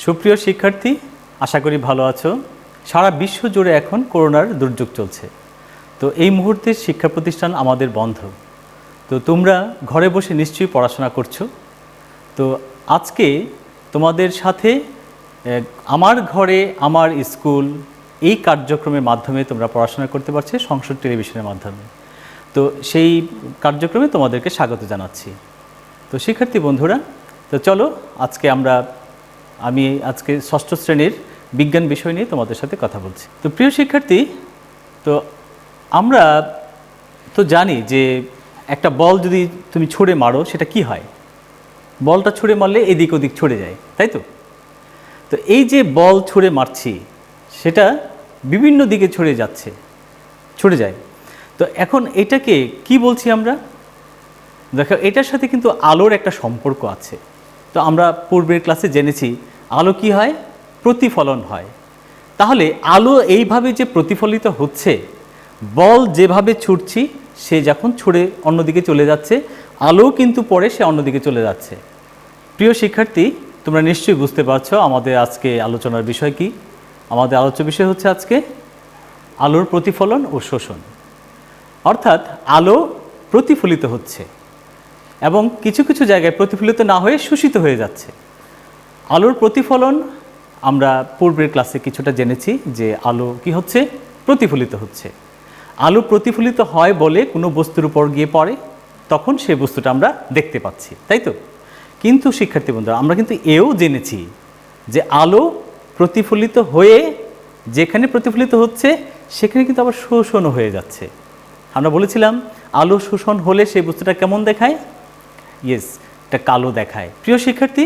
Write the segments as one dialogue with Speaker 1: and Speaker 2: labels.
Speaker 1: সুপ্রিয় শিক্ষার্থী, আশা করি ভালো আছো। সারা বিশ্ব জুড়ে এখন করোনার দুর্যোগ চলছে। তো এই মুহূর্তে শিক্ষা প্রতিষ্ঠান আমাদের বন্ধ। তো তোমরা ঘরে বসে নিশ্চয়ই পড়াশোনা করছো। তো আজকে তোমাদের সাথে আমার ঘরে আমার স্কুল এই কার্যক্রমের মাধ্যমে তোমরা পড়াশোনা করতে পারছো সংসদ টেলিভিশনের মাধ্যমে। তো সেই কার্যক্রমে তোমাদেরকে স্বাগত জানাচ্ছি। তো শিক্ষার্থী বন্ধুরা, তো চলো আমি আজকে ষষ্ঠ শ্রেণীর বিজ্ঞান বিষয় নিয়ে তোমাদের সাথে কথা বলছি। তো প্রিয় শিক্ষার্থী, তো আমরা তো জানি যে একটা বল যদি তুমি ছুঁড়ে মারো সেটা কি হয়, বলটা ছুঁড়ে মারলে এদিক ওদিক ছুঁড়ে যায়, তাই তো? তো এই যে বল ছুঁড়ে মারছি সেটা বিভিন্ন দিকে ছুঁড়ে যায়। তো এখন এটাকে কি বলছি আমরা? দেখো, এটার সাথে কিন্তু আলোর একটা সম্পর্ক আছে। তো আমরা পূর্বের ক্লাসে জেনেছি আলো কি হয়? প্রতিফলন হয়। তাহলে আলো এইভাবে যে প্রতিফলিত হচ্ছে, বল যেভাবে ছুটছি সে যখন ছুঁড়ে অন্যদিকে চলে যাচ্ছে, আলো কিন্তু পরে সে অন্যদিকে চলে যাচ্ছে। প্রিয় শিক্ষার্থী, তোমরা নিশ্চয়ই বুঝতে পারছো আমাদের আজকে আলোচনার বিষয় কি। আমাদের আলোচ্য বিষয় হচ্ছে আজকে আলোর প্রতিফলন ও শোষণ। অর্থাৎ আলো প্রতিফলিত হচ্ছে এবং কিছু কিছু জায়গায় প্রতিফলিত না হয়ে শোষিত হয়ে যাচ্ছে। আলোর প্রতিফলন আমরা পূর্বের ক্লাসে কিছুটা জেনেছি যে আলো কি হচ্ছে? প্রতিফলিত হচ্ছে। আলো প্রতিফলিত হয় বলে কোনো বস্তুর উপর গিয়ে পড়ে, তখন সেই বস্তুটা আমরা দেখতে পাচ্ছি, তাই তো? কিন্তু শিক্ষার্থী বন্ধুরা, আমরা কিন্তু এও জেনেছি যে আলো প্রতিফলিত হয়ে যেখানে প্রতিফলিত হচ্ছে সেখানে কিন্তু আবার শোষণও হয়ে যাচ্ছে। আমরা বলেছিলাম আলো শোষণ হলে সেই বস্তুটা কেমন দেখায়? ইয়েস, এটা কালো দেখায়। প্রিয় শিক্ষার্থী,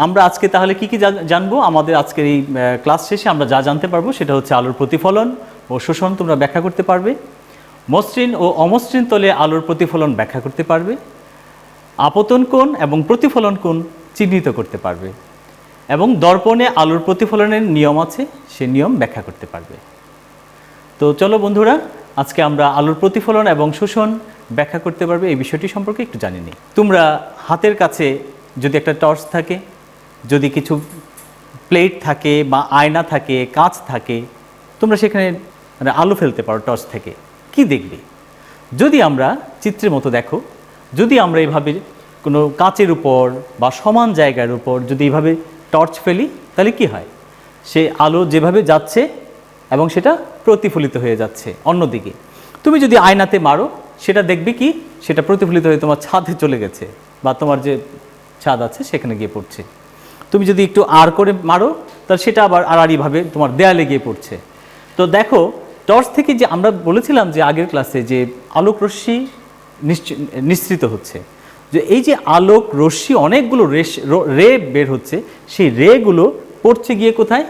Speaker 1: আমরা আজকে তাহলে কি জানবো? আমাদের আজকের এই ক্লাস শেষে আমরা যা জানতে পারবো সেটা হচ্ছে আলোর প্রতিফলন ও শোষণ তোমরা ব্যাখ্যা করতে পারবে, মসৃণ ও অমসৃণ তলে আলোর প্রতিফলন ব্যাখ্যা করতে পারবে, আপতন কোণ এবং প্রতিফলন কোণ চিহ্নিত করতে পারবে, এবং দর্পণে আলোর প্রতিফলনের নিয়ম আছে সে নিয়ম ব্যাখ্যা করতে পারবে। তো চলো বন্ধুরা, আজকে আমরা আলোর প্রতিফলন এবং শোষণ ব্যাখ্যা করতে পারবে এই বিষয়টি সম্পর্কে একটু জানি নি। তোমরা হাতের কাছে যদি একটা টর্চ থাকে, যদি কিছু প্লেট থাকে বা আয়না থাকে, কাঁচ থাকে, তোমরা সেখানে আলো ফেলতে পারো টর্চ থেকে। কি দেখবে? যদি আমরা চিত্রের মতো দেখো, যদি আমরা এইভাবে কোনো কাঁচের উপর বা সমান জায়গার উপর যদি এইভাবে টর্চ ফেলি, তাহলে কি হয়? সে আলো যেভাবে যাচ্ছে এবং সেটা প্রতিফলিত হয়ে যাচ্ছে অন্যদিকে। তুমি যদি আয়নাতে মারো, সেটা দেখবে কি? সেটা প্রতিফলিত হয়ে তোমার ছাদে চলে গেছে বা তোমার যে ছাদ আছে সেখানে গিয়ে পড়ছে। তুমি যদি একটু আর করে মারো, তাহলে সেটা আবার আড়াআড়িভাবে তোমার দেয়ালে গিয়ে পড়ছে। তো দেখো, টর্চ থেকে যে আমরা বলেছিলাম যে আগের ক্লাসে যে আলোক রশ্মি নিঃসৃত হচ্ছে, যে এই যে আলোক রশ্মি অনেকগুলো রে বের হচ্ছে, সেই রেগুলো পড়ছে গিয়ে কোথায়?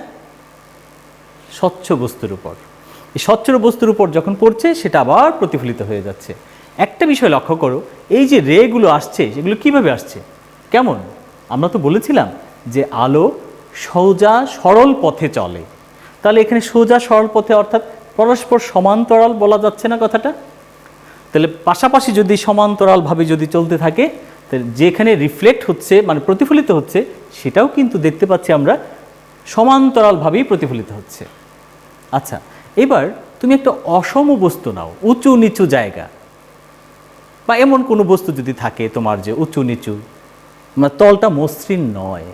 Speaker 1: স্বচ্ছ বস্তুর উপর। এই স্বচ্ছ বস্তুর উপর যখন পড়ছে সেটা আবার প্রতিফলিত হয়ে যাচ্ছে। একটা বিষয় লক্ষ্য করো, এই যে রেগুলো আসছে সেগুলো কিভাবে আসছে, কেমন? আমরা তো বলেছিলাম যে আলো সোজা সরল পথে চলে। তাহলে এখানে সোজা সরল পথে অর্থাৎ পরস্পর সমান্তরাল বলা যাচ্ছে না কথাটা? তাহলে পাশাপাশি যদি সমান্তরালভাবে যদি চলতে থাকে, তাহলে যেখানে রিফ্লেক্ট হচ্ছে মানে প্রতিফলিত হচ্ছে, সেটাও কিন্তু দেখতে পাচ্ছি আমরা সমান্তরালভাবেই প্রতিফলিত হচ্ছে। আচ্ছা, এবার তুমি একটা অসম বস্তু নাও, উঁচু নিচু জায়গা বা এমন কোনো বস্তু যদি থাকে তোমার যে উঁচু নিচু, মানে তলটা মসৃণ নয়,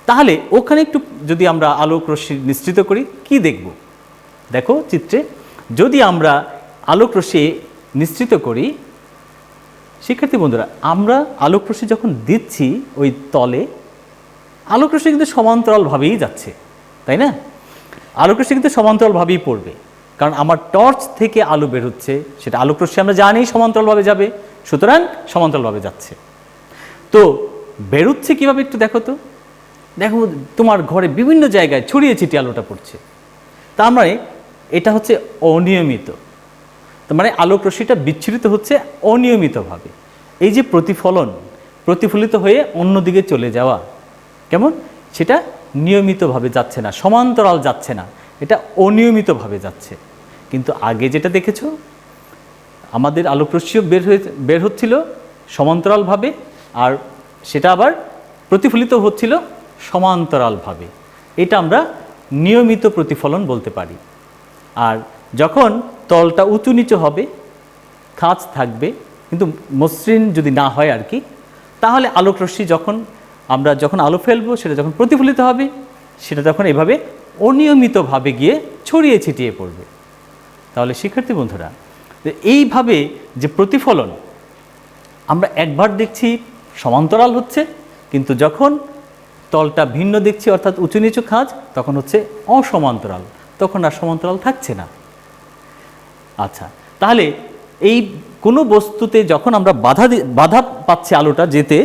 Speaker 1: তাহলে ওখানে একটু যদি আমরা আলোক রশ্মি নিঃসৃত করি, কি দেখব? দেখো চিত্রে, যদি আমরা আলোক রশ্মি নিঃসৃত করি, শিক্ষার্থী বন্ধুরা, আমরা আলোক রশ্মি যখন দিচ্ছি ওই তলে, আলোক রশ্মি কিন্তু সমান্তরালভাবেই যাচ্ছে, তাই না? আলোক রশ্মি কিন্তু সমান্তরালভাবেই পড়বে, কারণ আমার টর্চ থেকে আলো বের হচ্ছে, সেটা আলোক রশ্মি আমরা জানি সমান্তরালভাবে যাবে, সুতরাং সমান্তরালভাবে যাচ্ছে। তো বেরোচ্ছে কীভাবে একটু দেখো তো। দেখো, তোমার ঘরে বিভিন্ন জায়গায় ছড়িয়ে ছিটিয়ে আলোটা পড়ছে, তার মানে এটা হচ্ছে অনিয়মিত। তার মানে আলোক রশ্মিটা বিচ্ছুরিত হচ্ছে অনিয়মিতভাবে। এই যে প্রতিফলিত হয়ে অন্যদিকে চলে যাওয়া, কেমন? সেটা নিয়মিতভাবে যাচ্ছে না, সমান্তরাল যাচ্ছে না, এটা অনিয়মিতভাবে যাচ্ছে। কিন্তু আগে যেটা দেখেছো, আমাদের আলোক রশ্মিও বের হচ্ছিল সমান্তরালভাবে, আর সেটা আবার প্রতিফলিত হচ্ছিল সমান্তরালভাবে। এটা আমরা নিয়মিত প্রতিফলন বলতে পারি। আর যখন তলটা উঁচু নিচু হবে, খাঁজ থাকবে কিন্তু মসৃণ যদি না হয় আর কি, তাহলে আলোক রশ্মি যখন আলো ফেলবো সেটা যখন প্রতিফলিত হবে, সেটা তখন এভাবে অনিয়মিতভাবে গিয়ে ছড়িয়ে ছিটিয়ে পড়বে। তাহলে শিক্ষার্থী বন্ধুরা, এইভাবে যে প্রতিফলন আমরা একবার দেখছি সমান্তরাল হচ্ছে, কিন্তু যখন তলটা ভিন্ন দেখছি অর্থাৎ উঁচু নিচু খাঁজ, তখন হচ্ছে অসমান্তরাল, তখন আর সমান্তরাল থাকছে না। আচ্ছা, তাহলে এই কোনো বস্তুতে যখন আমরা বাধা পাচ্ছে আলোটা যেতে,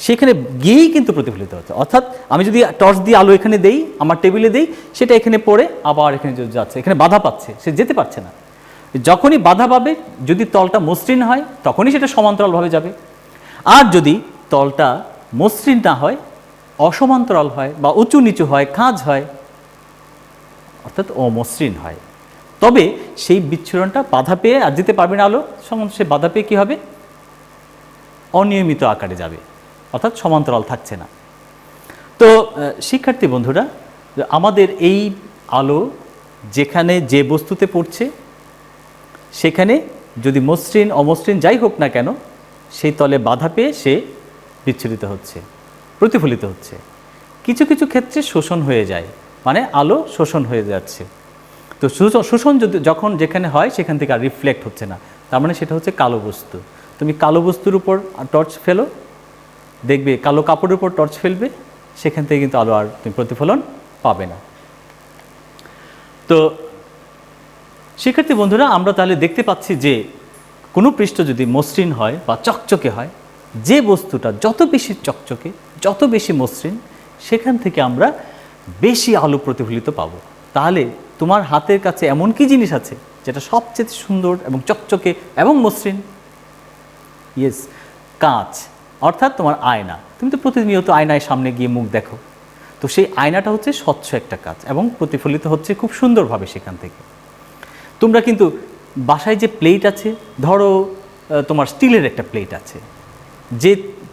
Speaker 1: সেখানে গিয়েই কিন্তু প্রতিফলিত হচ্ছে। অর্থাৎ আমি যদি টর্চ দিয়ে আলো এখানে দেই, আমার টেবিলে দেই, সেটা এখানে পড়ে আবার এখানে যাচ্ছে, এখানে বাধা পাচ্ছে, সে যেতে পারছে না। যখনই বাধা পাবে, যদি তলটা মসৃণ হয় তখনই সেটা সমান্তরালভাবে যাবে। আর যদি তলটা মসৃণ না হয়, অসমান্তরাল হয় বা উঁচু নিচু হয়, খাঁজ হয়, অর্থাৎ অমসৃণ হয়, তবে সেই বিচ্ছুরণটা বাধা পেয়ে আর যেতে পারবে না আলো, সে বাধা পেয়ে কী হবে? অনিয়মিত আকারে যাবে, অর্থাৎ সমান্তরাল থাকছে না। তো শিক্ষার্থী বন্ধুরা, আমাদের এই আলো যেখানে যে বস্তুতে পড়ছে, সেখানে যদি মসৃণ অমসৃণ যাই হোক না কেন, সেই তলে বাধা পেয়ে সে বিচ্ছুরিত হচ্ছে, প্রতিফলিত হচ্ছে। কিছু কিছু ক্ষেত্রে শোষণ হয়ে যায়, মানে আলো শোষণ হয়ে যাচ্ছে। তো শোষণ যখন যেখানে হয় সেখান থেকে আর রিফ্লেক্ট হচ্ছে না, তার মানে সেটা হচ্ছে কালো বস্তু। তুমি কালো বস্তুর উপর টর্চ ফেলো, দেখবে কালো কাপড়ের উপর টর্চ ফেলবে, সেখান থেকে কিন্তু আলো আর তুমি প্রতিফলন পাবে না। তো শিক্ষার্থী বন্ধুরা, আমরা তাহলে দেখতে পাচ্ছি যে কোনো পৃষ্ঠ যদি মসৃণ হয় বা চকচকে হয়, যে বস্তুটা যত বেশি চকচকে, যত বেশি মসৃণ, সেখান থেকে আমরা বেশি আলো প্রতিফলিত পাবো। তাহলে তোমার হাতের কাছে এমন কি জিনিস আছে যেটা সবচেয়ে সুন্দর এবং চকচকে এবং মসৃণ? ইয়েস, কাঁচ, অর্থাৎ তোমার আয়না। তুমি তো প্রতিনিয়ত আয়নায় সামনে গিয়ে মুখ দেখো, তো সেই আয়নাটা হচ্ছে স্বচ্ছ একটা কাঁচ এবং প্রতিফলিত হচ্ছে খুব সুন্দরভাবে সেখান থেকে। তোমরা কিন্তু বাসায় যে প্লেট আছে, ধরো তোমার স্টিলের একটা প্লেট আছে, যে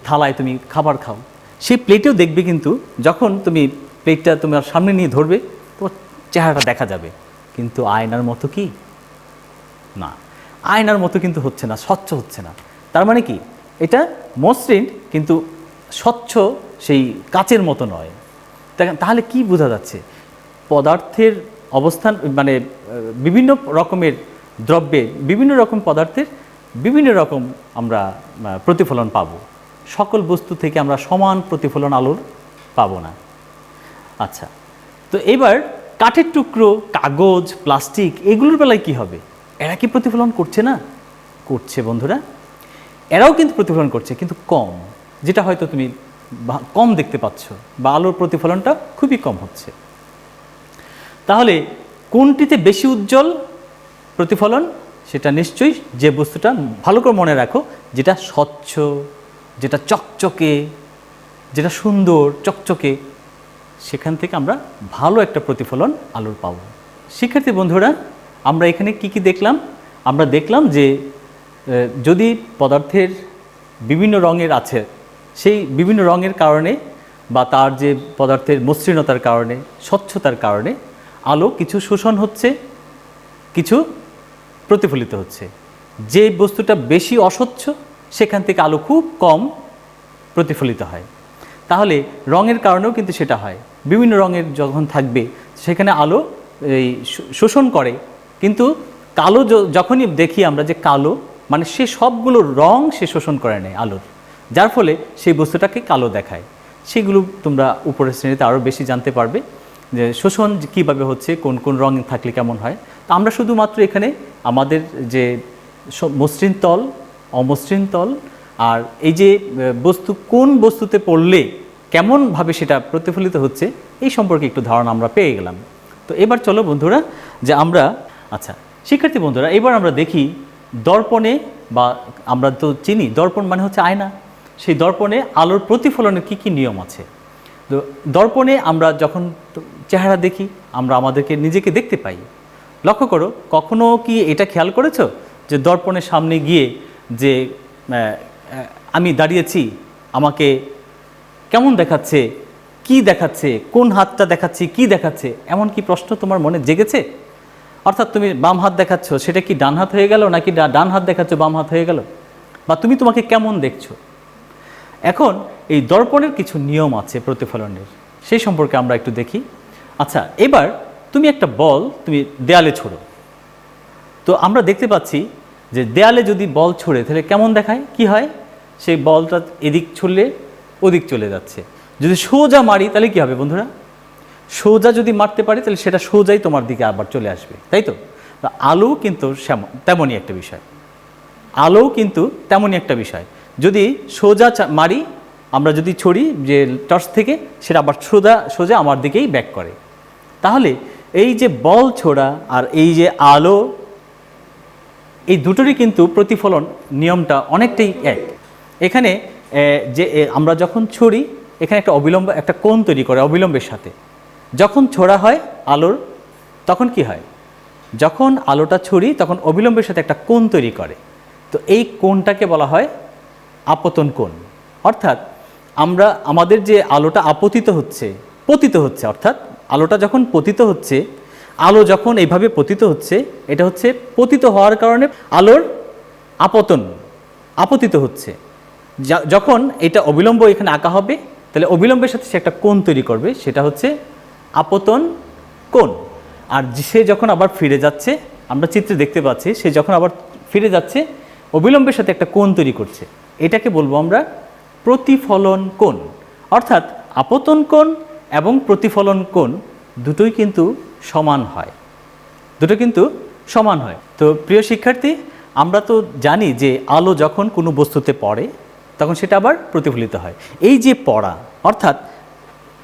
Speaker 1: থালায় তুমি খাবার খাও, সেই প্লেটেও দেখবে কিন্তু যখন তুমি প্লেটটা তোমার সামনে নিয়ে ধরবে, তোমার চেহারাটা দেখা যাবে, কিন্তু আয়নার মতো কি? না, আয়নার মতো কিন্তু হচ্ছে না, স্বচ্ছ হচ্ছে না। তার মানে কি? এটা মসৃণ কিন্তু স্বচ্ছ সেই কাচের মতো নয়। তাহলে কি বোঝা যাচ্ছে? পদার্থের অবস্থান, মানে বিভিন্ন রকমের দ্রব্যে বিভিন্ন রকম পদার্থের বিভিন্ন রকম আমরা প্রতিফলন পাবো। সকল বস্তু থেকে আমরা সমান প্রতিফলন আলোর পাবো না। আচ্ছা, তো এবার কাঠের টুকরো, কাগজ, প্লাস্টিক, এগুলোর বেলায় কি হবে? এরা কি প্রতিফলন করছে না? করছে বন্ধুরা, এরাও কিন্তু প্রতিফলন করছে, কিন্তু কম, যেটা হয়তো তুমি কম দেখতে পাচ্ছ, বা আলোর প্রতিফলনটা খুবই কম হচ্ছে। তাহলে কোনটিতে বেশি উজ্জ্বল প্রতিফলন? সেটা নিশ্চয়ই যে বস্তুটা, ভালো করে মনে রাখো, যেটা স্বচ্ছ, যেটা চকচকে, যেটা সুন্দর চকচকে, সেখান থেকে আমরা ভালো একটা প্রতিফলন আলোর পাব। শিক্ষার্থী বন্ধুরা, আমরা এখানে কি কি দেখলাম? আমরা দেখলাম যে যদি পদার্থের বিভিন্ন রঙের আছে, সেই বিভিন্ন রঙের কারণে বা তার যে পদার্থের মসৃণতার কারণে, স্বচ্ছতার কারণে আলো কিছু শোষণ হচ্ছে, কিছু প্রতিফলিত হচ্ছে। যে বস্তুটা বেশি অস্বচ্ছ, সেখান থেকে আলো খুব কম প্রতিফলিত হয়। তাহলে রঙের কারণেও কিন্তু সেটা হয়। বিভিন্ন রঙের যখন থাকবে, সেখানে আলো এই শোষণ করে, কিন্তু কালো যখনই দেখি আমরা যে কালো, মানে সে সবগুলো রং সে শোষণ করে নেয় আলোর, যার ফলে সেই বস্তুটাকে কালো দেখায়। সেগুলো তোমরা উপরের শ্রেণীতে আরও বেশি জানতে পারবে, যে শোষণ কীভাবে হচ্ছে, কোন কোন রং থাকলে কেমন হয়। তো আমরা শুধুমাত্র এখানে আমাদের যে মসৃণ তল, অমসৃণ তল, আর এই যে বস্তু কোন বস্তুতে পড়লে কেমনভাবে সেটা প্রতিফলিত হচ্ছে, এই সম্পর্কে একটু ধারণা আমরা পেয়ে গেলাম। তো এবার চলো বন্ধুরা, যে আমরা, আচ্ছা শিক্ষার্থী বন্ধুরা, এবার আমরা দেখি দর্পণে, বা আমরা তো চিনি দর্পণ মানে হচ্ছে আয়না, সেই দর্পণে আলোর প্রতিফলনের কী কী নিয়ম আছে। তো দর্পণে আমরা যখন চেহারা দেখি, আমরা আমাদেরকে নিজেকে দেখতে পাই। লক্ষ্য করো, কখনো কি এটা খেয়াল করেছো যে দর্পণের সামনে গিয়ে যে আমি দাঁড়িয়েছি, আমাকে কেমন দেখাচ্ছে, কি দেখাচ্ছে, কোন হাতটা দেখাচ্ছি, কি দেখাচ্ছে, এমন কি প্রশ্ন তোমার মনে জেগেছে? অর্থাৎ তুমি বাম হাত দেখাচ্ছ, সেটা কি ডান হাত হয়ে গেল, নাকি ডান হাত দেখাচ্ছ বাম হাত হয়ে গেল, বা তুমি তোমাকে কেমন দেখছো? এখন এই দর্পণের কিছু নিয়ম আছে প্রতিফলনের, সেই সম্পর্কে আমরা একটু দেখি। আচ্ছা, এবার তুমি একটা বল তুমি দেয়ালে ছোড়ো, তো আমরা দেখতে পাচ্ছি যে দেয়ালে যদি বল ছোড়ে তাহলে কেমন দেখায়, কি হয়? সেই বলটা এদিক ছুড়লে ওদিক চলে যাচ্ছে। যদি সোজা মারি তাহলে কি হবে বন্ধুরা? সোজা যদি মারতে পারি তাহলে সেটা সোজাই তোমার দিকে আবার চলে আসবে, তাই তো? আলো কিন্তু তেমনই একটা বিষয়, আলো কিন্তু তেমনই একটা বিষয়। যদি সোজা মারি, আমরা যদি ছড়ি যে টর্চ থেকে, সেটা আবার সোজা সোজা আমার দিকেই ব্যাক করে। তাহলে এই যে বল ছোড়া আর এই যে আলো, এই দুটোরই কিন্তু প্রতিফলন নিয়মটা অনেকটাই এক। এখানে যে আমরা যখন ছড়ি, এখানে একটা অবিলম্ব একটা কোণ তৈরি করে অবিলম্বের সাথে। যখন ছোড়া হয় আলোর, তখন কি হয়? যখন আলোটা ছড়ি তখন অবিলম্বের সাথে একটা কোণ তৈরি করে। তো এই কোণটাকে বলা হয় আপতন কোণ। অর্থাৎ আমরা আমাদের যে আলোটা আপতিত হচ্ছে, পতিত হচ্ছে, অর্থাৎ আলোটা যখন পতিত হচ্ছে, আলো যখন এইভাবে পতিত হচ্ছে, এটা হচ্ছে পতিত হওয়ার কারণে আলোর আপতিত হচ্ছে। যখন এটা অবিলম্ব এখানে আঁকা হবে, তাহলে অবিলম্বের সাথে সে একটা কোণ তৈরি করবে, সেটা হচ্ছে আপতন কোণ। আর সে যখন আবার ফিরে যাচ্ছে, আমরা চিত্রে দেখতে পাচ্ছি, সে যখন আবার ফিরে যাচ্ছে অবিলম্বের সাথে একটা কোণ তৈরি করছে, এটাকে বলবো আমরা প্রতিফলন কোণ। অর্থাৎ আপতন কোণ এবং প্রতিফলন কোণ দুটোই কিন্তু সমান হয়, দুটো কিন্তু সমান হয়। তো প্রিয় শিক্ষার্থী, আমরা তো জানি যে আলো যখন কোনো বস্তুতে পড়ে তখন সেটা আবার প্রতিফলিত হয়। এই যে পড়া অর্থাৎ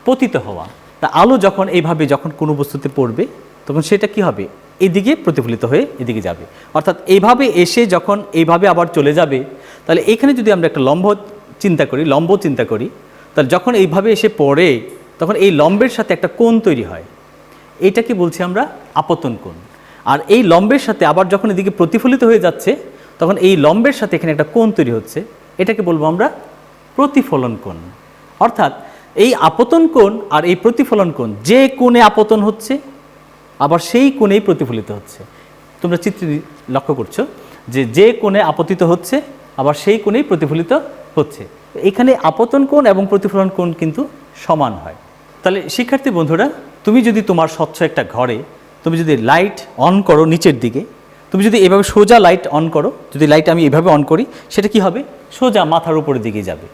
Speaker 1: পতিত হওয়া, তা আলো যখন এইভাবে যখন কোনো বস্তুতে পড়বে তখন সেটা কি হবে? এদিকে প্রতিফলিত হয়ে এদিকে যাবে। অর্থাৎ এইভাবে এসে যখন এইভাবে আবার চলে যাবে, তাহলে এখানে যদি আমরা একটা লম্ব চিন্তা করি, তাহলে যখন এইভাবে এসে পড়ে তখন এই লম্বের সাথে একটা কোণ তৈরি হয়, এইটাকে বলছি আমরা আপতন কোণ। আর এই লম্বের সাথে আবার যখন এদিকে প্রতিফলিত হয়ে যাচ্ছে তখন এই লম্বের সাথে এখানে একটা কোণ তৈরি হচ্ছে, এটাকে বলবো আমরা প্রতিফলন কোণ। অর্থাৎ এই আপতন কোণ আর এই প্রতিফলন কোণ, যে কোণে আপতন হচ্ছে আবার সেই কোণেই প্রতিফলিত হচ্ছে। তোমরা চিত্রে লক্ষ্য করছো যে যে কোণে আপতিত হচ্ছে আবার সেই কোণেই প্রতিফলিত হচ্ছে। এখানে আপতন কোণ এবং প্রতিফলন কোণ কিন্তু সমান হয়। তাহলে শিক্ষার্থী বন্ধুরা, তুমি যদি তোমার স্বচ্ছ একটা ঘরে তুমি যদি লাইট অন করো নিচের দিকে, তুমি যদি এভাবে সোজা লাইট অন করো, যদি লাইট আমি এভাবে অন করি, সেটা কি হবে? সোজা মাথার উপরের দিকে যাবে,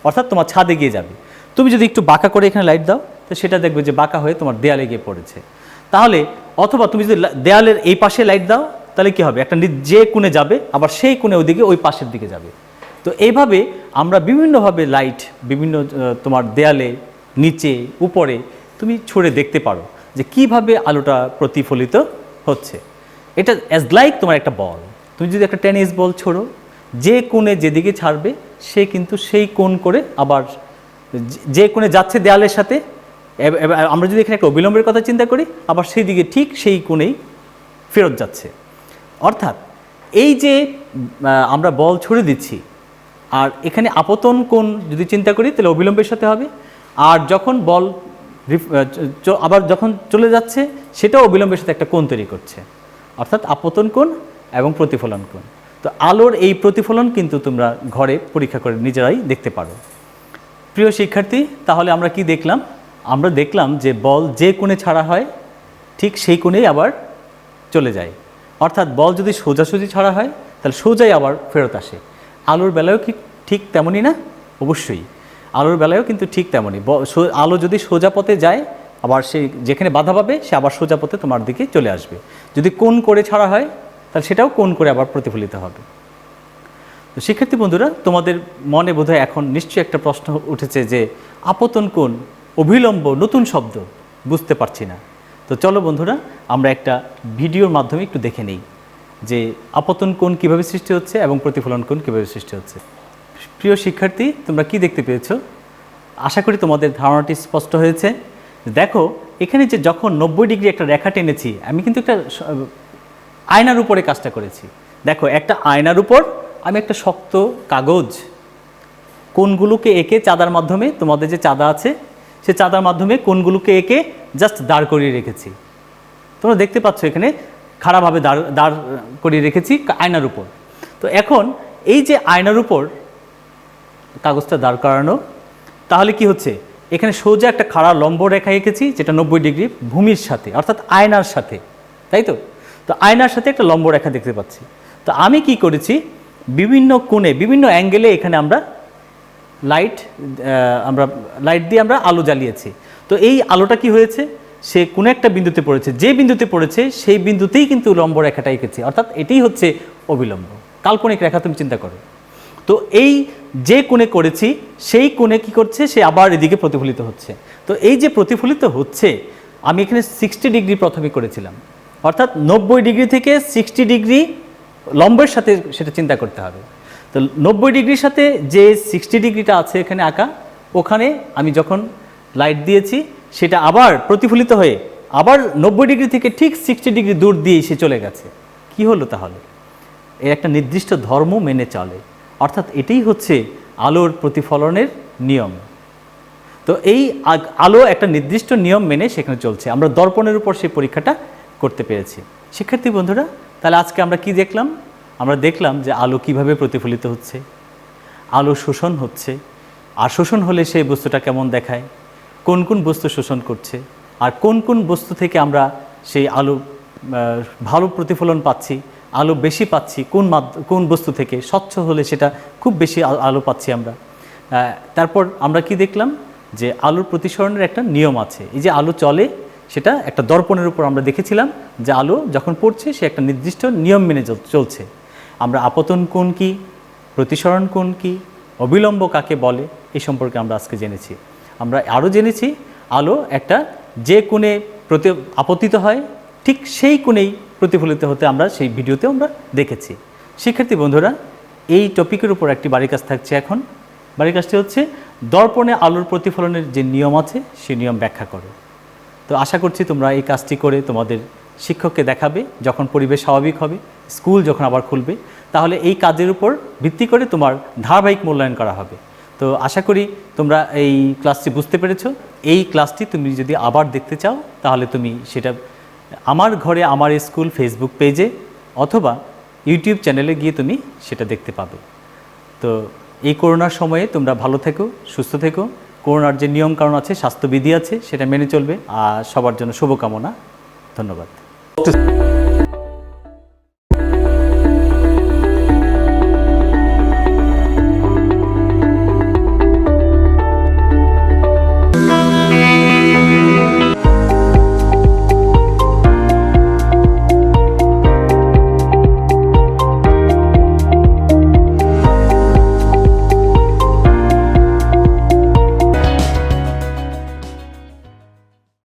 Speaker 1: অর্থাৎ তোমার ছাদে গিয়ে যাবে। তুমি যদি একটু বাঁকা করে এখানে লাইট দাও, তো সেটা দেখবে যে বাঁকা হয়ে তোমার দেয়ালে গিয়ে পড়েছে। তাহলে অথবা তুমি যদি দেয়ালের এই পাশে লাইট দাও, তাহলে কি হবে? একটা যে কোণে যাবে আবার সেই কোণে ওইদিকে ওই পাশের দিকে যাবে। তো এইভাবে আমরা বিভিন্নভাবে লাইট বিভিন্ন তোমার দেয়ালে, নিচে, উপরে তুমি ছড়ে দেখতে পারো যে কিভাবে আলোটা প্রতিফলিত হচ্ছে। এটা অ্যাজ লাইক তোমার একটা বল, তুমি যদি একটা টেনিস বল ছোড়ো, যে কোণে যেদিকে ছাড়বে সে কিন্তু সেই কোণ করে আবার যে কোণে যাচ্ছে দেয়ালের সাথে, আমরা যদি এখানে একটা অবিলম্বের কথা চিন্তা করি, আবার সেই দিকে ঠিক সেই কোণেই ফেরত যাচ্ছে। অর্থাৎ এই যে আমরা বল ছুড়ে দিচ্ছি, আর এখানে আপতন কোণ যদি চিন্তা করি তাহলে অবিলম্বের সাথে হবে, আর যখন বল আবার যখন চলে যাচ্ছে সেটাও অবিলম্বের সাথে একটা কোণ তৈরি করছে, অর্থাৎ আপতন কোণ এবং প্রতিফলন কোণ। তো আলোর এই প্রতিফলন কিন্তু তোমরা ঘরে পরীক্ষা করে নিজেরাই দেখতে পারো। প্রিয় শিক্ষার্থী, তাহলে আমরা কি দেখলাম? আমরা দেখলাম যে বল যে কোণে ছাড়া হয় ঠিক সেই কোণেই আবার চলে যায়। অর্থাৎ বল যদি সোজাসুজি ছাড়া হয় তাহলে সোজাই আবার ফেরত আসে। আলোর বেলায়ও কি ঠিক তেমনই না? অবশ্যই আলোর বেলায়ও কিন্তু ঠিক তেমনই। আলো যদি সোজা পথে যায়, আবার সে যেখানে বাধা পাবে সে আবার সোজা পথে তোমার দিকে চলে আসবে। যদি কোণ করে ছাড়া হয় তাহলে সেটাও কোণ করে আবার প্রতিফলিত হবে। তো শিক্ষার্থী বন্ধুরা, তোমাদের মনে বোধহয় এখন নিশ্চয়ই একটা প্রশ্ন উঠেছে যে আপতন কোণ, অভিলম্ব, নতুন শব্দ, বুঝতে পারছি না। তো চলো বন্ধুরা, আমরা একটা ভিডিওর মাধ্যমে একটু দেখে নেই যে আপতন কোণ কীভাবে সৃষ্টি হচ্ছে এবং প্রতিফলন কোণ কীভাবে সৃষ্টি হচ্ছে। প্রিয় শিক্ষার্থী, তোমরা কি দেখতে পেয়েছো? আশা করি তোমাদের ধারণাটি স্পষ্ট হয়েছে। দেখো এখানে যে যখন 90 ডিগ্রি একটা রেখা টেনেছি, আমি কিন্তু একটা আয়নার উপরে কাজটা করেছি। দেখো একটা আয়নার উপর আমি একটা শক্ত কাগজ কোণগুলোকে এঁকে চাঁদার মাধ্যমে, তোমাদের যে চাঁদা আছে সে চাঁদার মাধ্যমে কোণগুলোকে এঁকে জাস্ট দাঁড় করিয়ে রেখেছি। তোমরা দেখতে পাচ্ছ এখানে খাড়াভাবে দাঁড় করিয়ে রেখেছি আয়নার উপর। তো এখন এই যে আয়নার উপর কাগজটা দাঁড় করানো, তাহলে কি হচ্ছে, এখানে সোজা একটা খাড়া লম্ব রেখা এঁকেছি যেটা 90 ডিগ্রি ভূমির সাথে অর্থাৎ আয়নার সাথে, তাই তো? তো আয়নার সাথে একটা লম্ব রেখা দেখতে পাচ্ছি। তো আমি কি করেছি, বিভিন্ন কোণে বিভিন্ন অ্যাঙ্গেলে এখানে আমরা লাইট দিয়ে আমরা আলো জ্বালিয়েছি। তো এই আলোটা কি হয়েছে, সে কোনো একটা বিন্দুতে পড়েছে, যে বিন্দুতে পড়েছে সেই বিন্দুতেই কিন্তু লম্ব রেখাটা এঁকেছি, অর্থাৎ এটাই হচ্ছে অবিলম্ব কাল্পনিক রেখা। তুমি চিন্তা করো তো, এই যে কোণে করেছি সেই কোণে কি করছে, সে আবার এদিকে প্রতিফলিত হচ্ছে। তো এই যে প্রতিফলিত হচ্ছে, আমি এখানে 60 ডিগ্রি প্রথমে করেছিলাম, অর্থাৎ 90 ডিগ্রি থেকে 60 ডিগ্রি লম্বের সাথে সেটা চিন্তা করতে হবে। তো 90 ডিগ্রির সাথে যে 60 ডিগ্রিটা আছে এখানে আঁকা, ওখানে আমি যখন লাইট দিয়েছি সেটা আবার প্রতিফলিত হয়ে আবার 90 ডিগ্রি থেকে ঠিক 60 ডিগ্রি দূর দিয়ে সে চলে গেছে। কি হলো তাহলে? এর একটা নির্দিষ্ট ধর্ম মেনে চলে, অর্থাৎ এটাই হচ্ছে আলোর প্রতিফলনের নিয়ম। তো এই আলো একটা নির্দিষ্ট নিয়ম মেনে সেখানে চলছে। আমরা দর্পণের উপর সেই পরীক্ষাটা করতে পেরেছি। শিক্ষার্থী বন্ধুরা, তাহলে আজকে আমরা কি দেখলাম? আমরা দেখলাম যে আলো কিভাবে প্রতিফলিত হচ্ছে, আলো শোষণ হচ্ছে, আর শোষণ হলে সেই বস্তুটা কেমন দেখায়, কোন কোন বস্তু শোষণ করছে, আর কোন কোন বস্তু থেকে আমরা সেই আলো ভালো প্রতিফলন পাচ্ছি, আলো বেশি পাচ্ছি কোন বস্তু থেকে। স্বচ্ছ হলে সেটা খুব বেশি আলো পাচ্ছি আমরা। তারপর আমরা কি দেখলাম, যে আলোর প্রতিসরণের একটা নিয়ম আছে। এই যে আলো চলে, সেটা একটা দর্পণের উপর আমরা দেখেছিলাম যে আলো যখন পড়ছে সে একটা নির্দিষ্ট নিয়ম মেনে চলছে। আমরা আপতন কোণ কি, প্রতিসরণ কোণ কি, অবিলম্ব কাকে বলে, এই সম্পর্কে আমরা আজকে জেনেছি। আমরা আরও জেনেছি আলো একটা যে কোণে আপতিত হয় ঠিক সেই কোণেই প্রতিফলিত হতে আমরা সেই ভিডিওতে আমরা দেখেছি। শিক্ষার্থী বন্ধুরা, এই টপিকের উপর একটি বাড়ির কাজ থাকছে এখন। বাড়ির কাজটি হচ্ছে দর্পণে আলোর প্রতিফলনের যে নিয়ম আছে সেই নিয়ম ব্যাখ্যা করো। তো আশা করছি তোমরা এই কাজটি করে তোমাদের শিক্ষককে দেখাবে যখন পরিবেশ স্বাভাবিক হবে, স্কুল যখন আবার খুলবে, তাহলে এই কাজের উপর ভিত্তি করে তোমার ধারাবাহিক মূল্যায়ন করা হবে। তো আশা করি তোমরা এই ক্লাসটি বুঝতে পেরেছো। এই ক্লাসটি তুমি যদি আবার দেখতে চাও তাহলে তুমি সেটা আমার ঘরে আমার স্কুল ফেসবুক পেজে অথবা ইউটিউব চ্যানেলে গিয়ে তুমি সেটা দেখতে পাবে। তো এই করোনার সময়ে তোমরা ভালো থেকো, সুস্থ থেকো। করোনার যে নিয়মকানুন আছে, স্বাস্থ্যবিধি আছে, সেটা মেনে চলবে। আর সবার জন্য শুভকামনা। ধন্যবাদ।